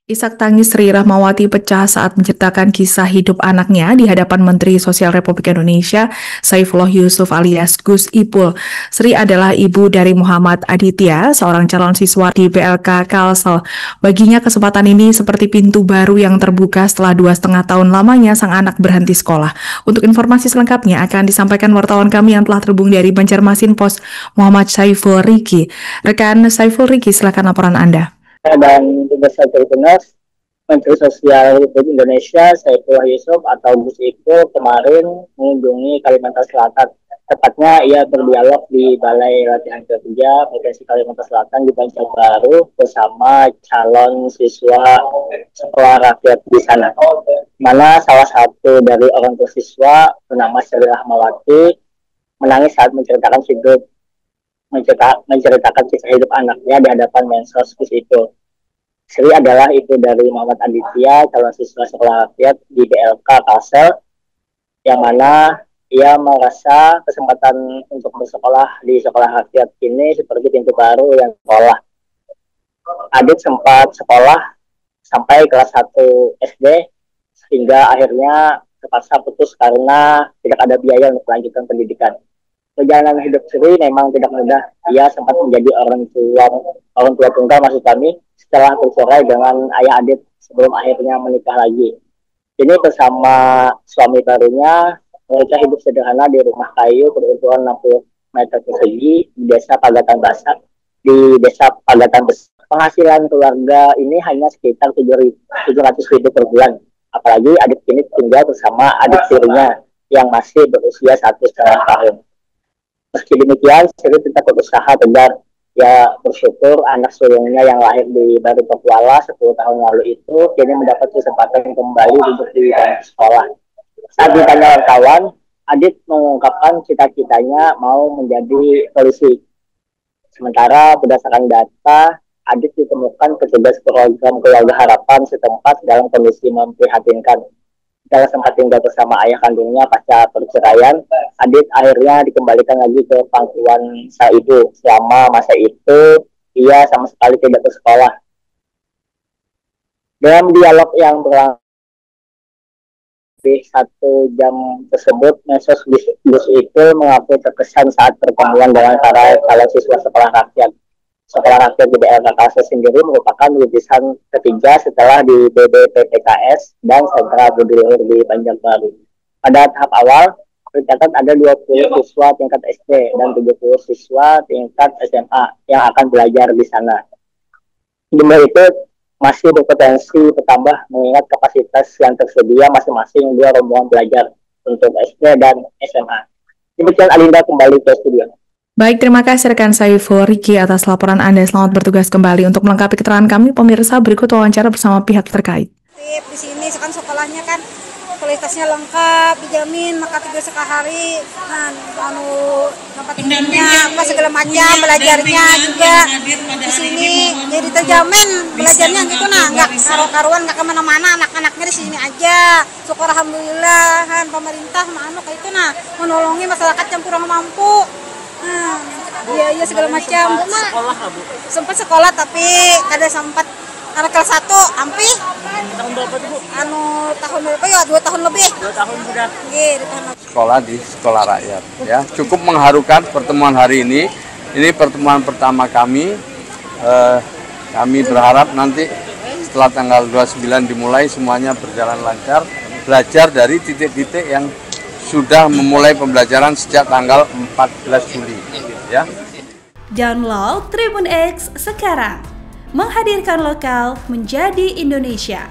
Isak tangis Sri Rahmawati pecah saat menceritakan kisah hidup anaknya di hadapan Menteri Sosial Republik Indonesia, Saifullah Yusuf alias Gus Ipul. Sri adalah ibu dari Muhammad Aditya, seorang calon siswa di BLK Kalsel. Baginya kesempatan ini seperti pintu baru yang terbuka setelah 2,5 tahun lamanya sang anak berhenti sekolah. Untuk informasi selengkapnya akan disampaikan wartawan kami yang telah terhubung dari Banjarmasin Pos, Muhammad Saiful Riki. Rekan Saiful Riki, silakan laporan Anda. Dan tugas Tribuners Menteri Sosial Republik Indonesia Saifullah Yusuf atau Gus Ipul kemarin mengunjungi Kalimantan Selatan. Tepatnya ia berdialog di Balai Latihan Kerja Provinsi Kalimantan Selatan di Banjarbaru bersama calon siswa sekolah rakyat di sana. Mana salah satu dari orang tua siswa bernama Sri Rahmawati menangis saat menceritakan kisah hidup anaknya di hadapan Mensos Gus Ipul. Sri adalah ibu dari Muhammad Aditya, calon siswa sekolah rakyat di BLK Kalsel, yang mana ia merasa kesempatan untuk bersekolah di sekolah rakyat ini seperti pintu baru yang sekolah. Adit sempat sekolah sampai kelas 1 SD, sehingga akhirnya terpaksa putus karena tidak ada biaya untuk melanjutkan pendidikan. Perjalanan hidup Sri memang tidak mudah. Ia sempat menjadi orang tua tunggal maksud kami setelah bercerai dengan ayah Adit sebelum akhirnya menikah lagi. Ini bersama suami barunya, mereka hidup sederhana di rumah kayu berukuran 60 meter persegi di desa Pagatan Besar. Penghasilan keluarga ini hanya sekitar 700.000 per bulan. Apalagi Adit kini tinggal bersama adik tirinya yang masih berusia 1,5 tahun. Meski demikian, Sri tetap berusaha tegar. Ya bersyukur anak sulungnya yang lahir di Baru Pakuala 10 tahun lalu itu kini mendapat kesempatan kembali duduk di bangku sekolah. Saat ditanya wartawan, Adit mengungkapkan cita-citanya mau menjadi polisi. Sementara berdasarkan data, Adit ditemukan petugas program keluarga harapan setempat dalam kondisi memprihatinkan. Setelah sempat tinggal bersama ayah kandungnya pasca perceraian, Adit akhirnya dikembalikan lagi ke pangkuan sang ibu. Selama masa itu, ia sama sekali tidak bersekolah. Dalam dialog yang berlangsung lebih 1 jam tersebut, Mensos Gus Ipul mengaku terkesan saat pertemuan dengan para calon siswa sekolah rakyat. Sekolah rakyat di BLK Kalsel sendiri merupakan lukisan ketiga setelah di BBPTKS dan Sentra Budi Luhur di Banjarbaru. Pada tahap awal, tercatat ada 20 siswa tingkat SD dan 70 siswa tingkat SMA yang akan belajar di sana. Jumlah itu masih berpotensi bertambah mengingat kapasitas yang tersedia masing-masing 2 rombongan belajar untuk SD dan SMA. Demikian Alinda, kembali ke studio. Baik, terima kasih rekan Saiful Riki atas laporan Anda. Selamat bertugas kembali. Untuk melengkapi keterangan kami, pemirsa, berikut wawancara bersama pihak terkait. Di sini kan sekolahnya kan kualitasnya lengkap, dijamin makan 3 sekali, tempat tidurnya, segala macam, belajarnya juga di sini jadi terjamin belajarnya gitu nggak karuan nggak kemana-mana, anak-anaknya di sini aja. Syukur alhamdulillah kan pemerintah kayak itu menolongi masyarakat yang kurang mampu. Iya segala macam. Sekolah lah, Bu? Sempat sekolah tapi kada sempat anak kelas 1 ampi. Tahun berapa tuh, Bu? Tahun berapa ya? 2 tahun lebih. 2 tahun sudah. Iya, 2 tahun lebih. Sekolah di sekolah rakyat ya. Cukup mengharukan pertemuan hari ini. Ini pertemuan pertama kami. Kami berharap nanti setelah tanggal 29 dimulai semuanya berjalan lancar. Belajar dari titik-titik yang sudah memulai pembelajaran sejak tanggal 14 Juli ya. Download Tribun X sekarang. Menghadirkan lokal menjadi Indonesia.